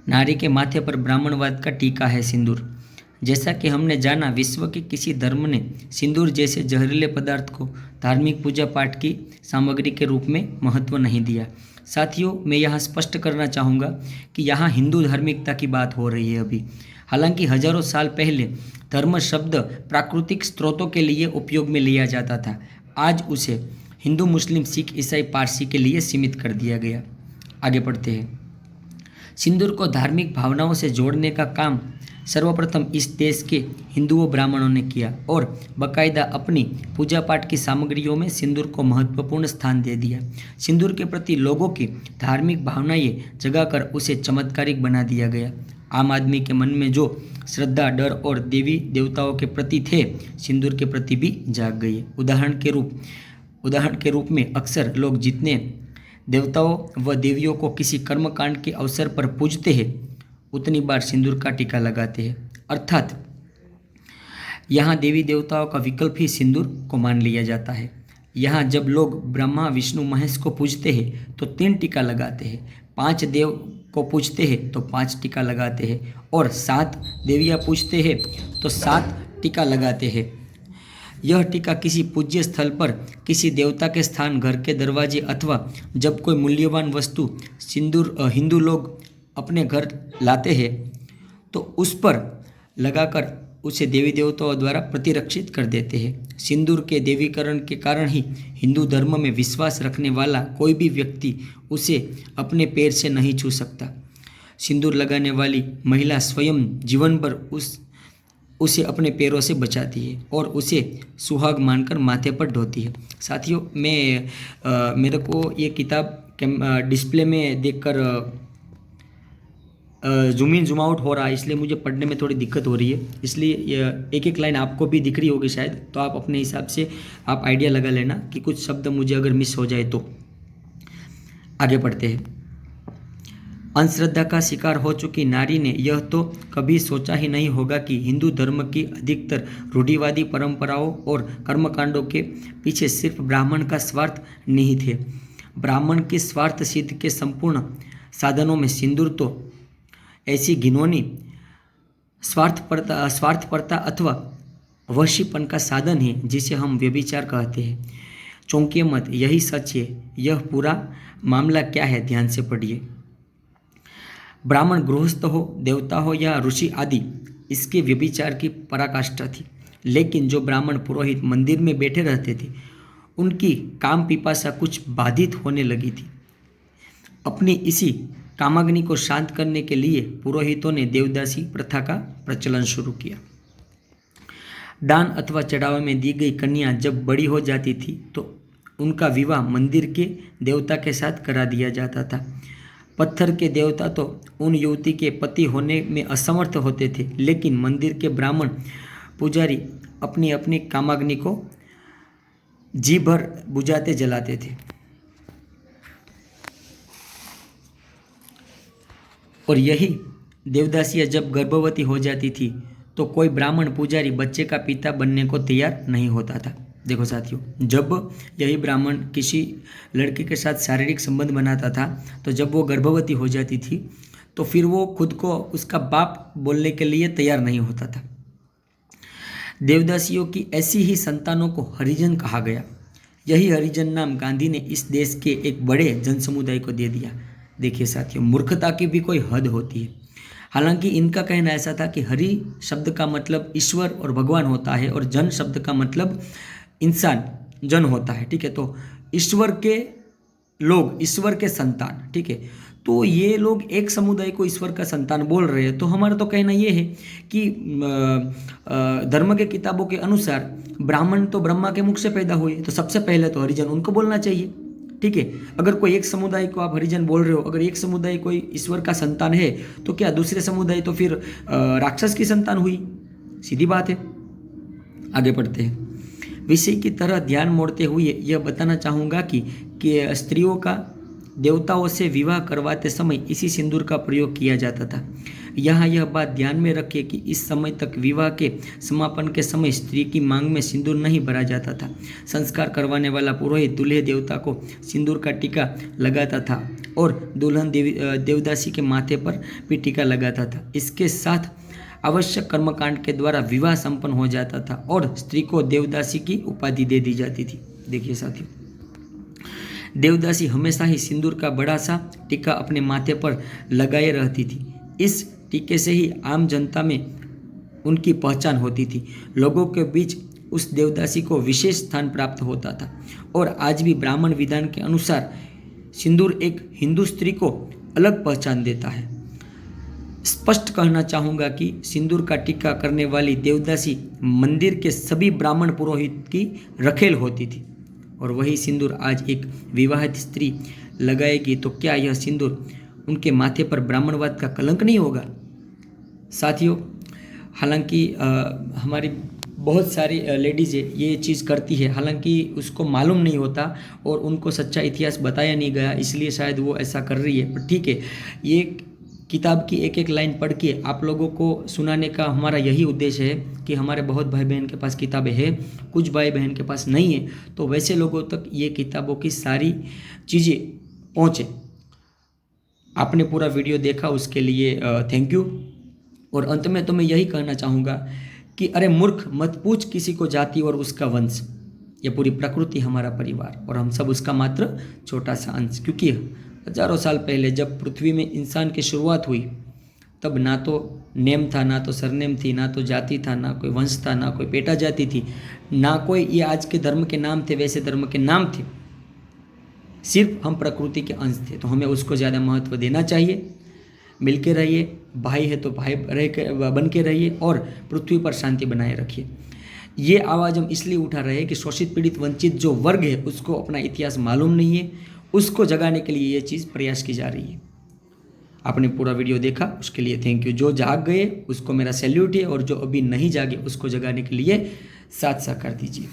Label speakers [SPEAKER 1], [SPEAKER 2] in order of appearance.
[SPEAKER 1] नारी के माथे पर ब्राह्मणवाद का टीका है सिंदूर। जैसा कि हमने जाना, विश्व के किसी धर्म ने सिंदूर जैसे जहरीले पदार्थ को धार्मिक पूजा पाठ की सामग्री के रूप में महत्व नहीं दिया। साथियों, मैं यहाँ स्पष्ट करना चाहूँगा कि यहाँ हिंदू धार्मिकता की बात हो रही है अभी। हालांकि हजारों साल पहले धर्म शब्द प्राकृतिक स्रोतों के लिए उपयोग में लिया जाता था। आज उसे हिंदू, मुस्लिम, सिख, ईसाई, पारसी के लिए सीमित कर दिया गया। आगे बढ़ते हैं। सिंदूर को धार्मिक भावनाओं से जोड़ने का काम सर्वप्रथम इस देश के हिंदुओं ब्राह्मणों ने किया और बाकायदा अपनी पूजा पाठ की सामग्रियों में सिंदूर को महत्वपूर्ण स्थान दे दिया। सिंदूर के प्रति लोगों की धार्मिक भावनाएं जगाकर उसे चमत्कारिक बना दिया गया। आम आदमी के मन में जो श्रद्धा, डर और देवी देवताओं के प्रति थे, सिंदूर के प्रति भी जाग गई। उदाहरण के रूप में अक्सर लोग जितने देवताओं व देवियों को किसी कर्मकांड के अवसर पर पूजते हैं, उतनी बार सिंदूर का टीका लगाते हैं। अर्थात यहाँ देवी देवताओं का विकल्प ही सिंदूर को मान लिया जाता है। यहाँ जब लोग ब्रह्मा, विष्णु, महेश को पूजते हैं तो 3 टीका लगाते हैं, 5 देव को पूजते हैं तो 5 टीका लगाते हैं, और 7 देवियाँ पूजते हैं तो 7 टीका लगाते हैं। यह टीका किसी पूज्य स्थल पर, किसी देवता के स्थान, घर के दरवाजे अथवा जब कोई मूल्यवान वस्तु हिंदू लोग अपने घर लाते हैं तो उस पर लगाकर उसे देवी देवताओं द्वारा प्रतिरक्षित कर देते हैं। सिंदूर के देवीकरण के कारण ही हिंदू धर्म में विश्वास रखने वाला कोई भी व्यक्ति उसे अपने पैर से नहीं छू सकता। सिंदूर लगाने वाली महिला स्वयं जीवन भर उसे अपने पैरों से बचाती है और उसे सुहाग मानकर माथे पर ढोती है। साथियों, मेरे को ये किताब डिस्प्ले में देखकर जूम इन जूम आउट हो रहा है, इसलिए मुझे पढ़ने में थोड़ी दिक्कत हो रही है। इसलिए एक एक लाइन आपको भी दिख रही होगी शायद, तो आप अपने हिसाब से आप आइडिया लगा लेना कि कुछ शब्द मुझे अगर मिस हो जाए तो। आगे बढ़ते हैं। अंधश्रद्धा का शिकार हो चुकी नारी ने यह तो कभी सोचा ही नहीं होगा कि हिंदू धर्म की अधिकतर रूढ़िवादी परंपराओं और कर्मकांडों के पीछे सिर्फ ब्राह्मण का स्वार्थ निहित है। ब्राह्मण की स्वार्थ सिद्धि के संपूर्ण साधनों में सिंदूर तो ऐसी घिनौनी स्वार्थपरता अथवा वशीपन का साधन है जिसे हम व्यभिचार कहते हैं। चौंकिए मत, यही सच है। यह पूरा मामला क्या है, ध्यान से पढ़िए। ब्राह्मण गृहस्थ हो, देवता हो या ऋषि आदि, इसके व्यभिचार की पराकाष्ठा थी। लेकिन जो ब्राह्मण पुरोहित मंदिर में बैठे रहते थे, उनकी काम पिपासा कुछ बाधित होने लगी थी। अपनी इसी कामाग्नि को शांत करने के लिए पुरोहितों ने देवदासी प्रथा का प्रचलन शुरू किया। दान अथवा चढ़ावे में दी गई कन्या जब बड़ी हो जाती थी तो उनका विवाह मंदिर के देवता के साथ करा दिया जाता था। पत्थर के देवता तो उन युवती के पति होने में असमर्थ होते थे, लेकिन मंदिर के ब्राह्मण पुजारी अपनी अपनी कामाग्नि को जी भर बुझाते जलाते थे। और यही देवदासियाँ जब गर्भवती हो जाती थी तो कोई ब्राह्मण पुजारी बच्चे का पिता बनने को तैयार नहीं होता था। देखो साथियों, जब यही ब्राह्मण किसी लड़के के साथ शारीरिक संबंध बनाता था तो जब वो गर्भवती हो जाती थी तो फिर वो खुद को उसका बाप बोलने के लिए तैयार नहीं होता था। देवदासियों की ऐसी ही संतानों को हरिजन कहा गया। यही हरिजन नाम गांधी ने इस देश के एक बड़े जनसमुदाय को दे दिया। देखिए साथियों, मूर्खता की भी कोई हद होती है। हालांकि इनका कहना ऐसा था कि हरि शब्द का मतलब ईश्वर और भगवान होता है और जन शब्द का मतलब इंसान, जन होता है। ठीक है, तो ईश्वर के लोग, ईश्वर के संतान। ठीक है, तो ये लोग एक समुदाय को ईश्वर का संतान बोल रहे हैं। तो हमारा तो कहना ये है कि धर्म के किताबों के अनुसार ब्राह्मण तो ब्रह्मा के मुख से पैदा हुए, तो सबसे पहले तो हरिजन उनको बोलना चाहिए। ठीक है, अगर कोई एक समुदाय को आप हरिजन बोल रहे हो, अगर एक समुदाय कोई ईश्वर का संतान है तो क्या दूसरे समुदाय तो फिर राक्षस की संतान हुई? सीधी बात है। आगे बढ़ते हैं। विषय की तरह ध्यान मोड़ते हुए यह बताना चाहूँगा कि स्त्रियों का देवताओं से विवाह करवाते समय इसी सिंदूर का प्रयोग किया जाता था। यहाँ यह बात ध्यान में रखिए कि इस समय तक विवाह के समापन के समय स्त्री की मांग में सिंदूर नहीं भरा जाता था। संस्कार करवाने वाला पुरोहित दूल्हे देवता को सिंदूर का टीका लगाता था और दुल्हन देवदासी के माथे पर भी टीका लगाता था। इसके साथ आवश्यक कर्मकांड के द्वारा विवाह संपन्न हो जाता था और स्त्री को देवदासी की उपाधि दे दी जाती थी। देखिए साथियों, देवदासी हमेशा ही सिंदूर का बड़ा सा टीका अपने माथे पर लगाए रहती थी। इस टीके से ही आम जनता में उनकी पहचान होती थी। लोगों के बीच उस देवदासी को विशेष स्थान प्राप्त होता था और आज भी ब्राह्मण विधान के अनुसार सिंदूर एक हिंदू स्त्री को अलग पहचान देता है। स्पष्ट कहना चाहूँगा कि सिंदूर का टीका करने वाली देवदासी मंदिर के सभी ब्राह्मण पुरोहित की रखेल होती थी और वही सिंदूर आज एक विवाहित स्त्री लगाएगी तो क्या यह सिंदूर उनके माथे पर ब्राह्मणवाद का कलंक नहीं होगा? साथियों, हालांकि हमारी बहुत सारी लेडीज़ ये चीज़ करती है, हालांकि उसको मालूम नहीं होता और उनको सच्चा इतिहास बताया नहीं गया, इसलिए शायद वो ऐसा कर रही है। पर ठीक है, ये किताब की एक एक लाइन पढ़ के आप लोगों को सुनाने का हमारा यही उद्देश्य है कि हमारे बहुत भाई बहन के पास किताबें हैं, कुछ भाई बहन के पास नहीं है, तो वैसे लोगों तक ये किताबों की सारी चीज़ें पहुँचे। आपने पूरा वीडियो देखा, उसके लिए थैंक यू। और अंत में तो मैं यही कहना चाहूँगा कि अरे मूर्ख, मत पूछ किसी को जाति और उसका वंश। ये पूरी प्रकृति हमारा परिवार और हम सब उसका मात्र छोटा सा अंश। क्योंकि हजारों साल पहले जब पृथ्वी में इंसान की शुरुआत हुई तब ना तो नेम था, ना तो सरनेम थी, ना तो जाति था, ना कोई वंश था, ना कोई पेटा जाति थी, ना कोई ये आज के धर्म के नाम थे, वैसे धर्म के नाम थे। सिर्फ हम प्रकृति के अंश थे, तो हमें उसको ज़्यादा महत्व देना चाहिए। मिलके रहिए, भाई है तो भाई बन के रहिए और पृथ्वी पर शांति बनाए रखिए। ये आवाज़ हम इसलिए उठा रहे हैं कि शोषित पीड़ित वंचित जो वर्ग है उसको अपना इतिहास मालूम नहीं है, उसको जगाने के लिए ये चीज़ प्रयास की जा रही है। आपने पूरा वीडियो देखा, उसके लिए थैंक यू। जो जाग गए उसको मेरा सैल्यूट है और जो अभी नहीं जागे उसको जगाने के लिए साथ सहकार दीजिए।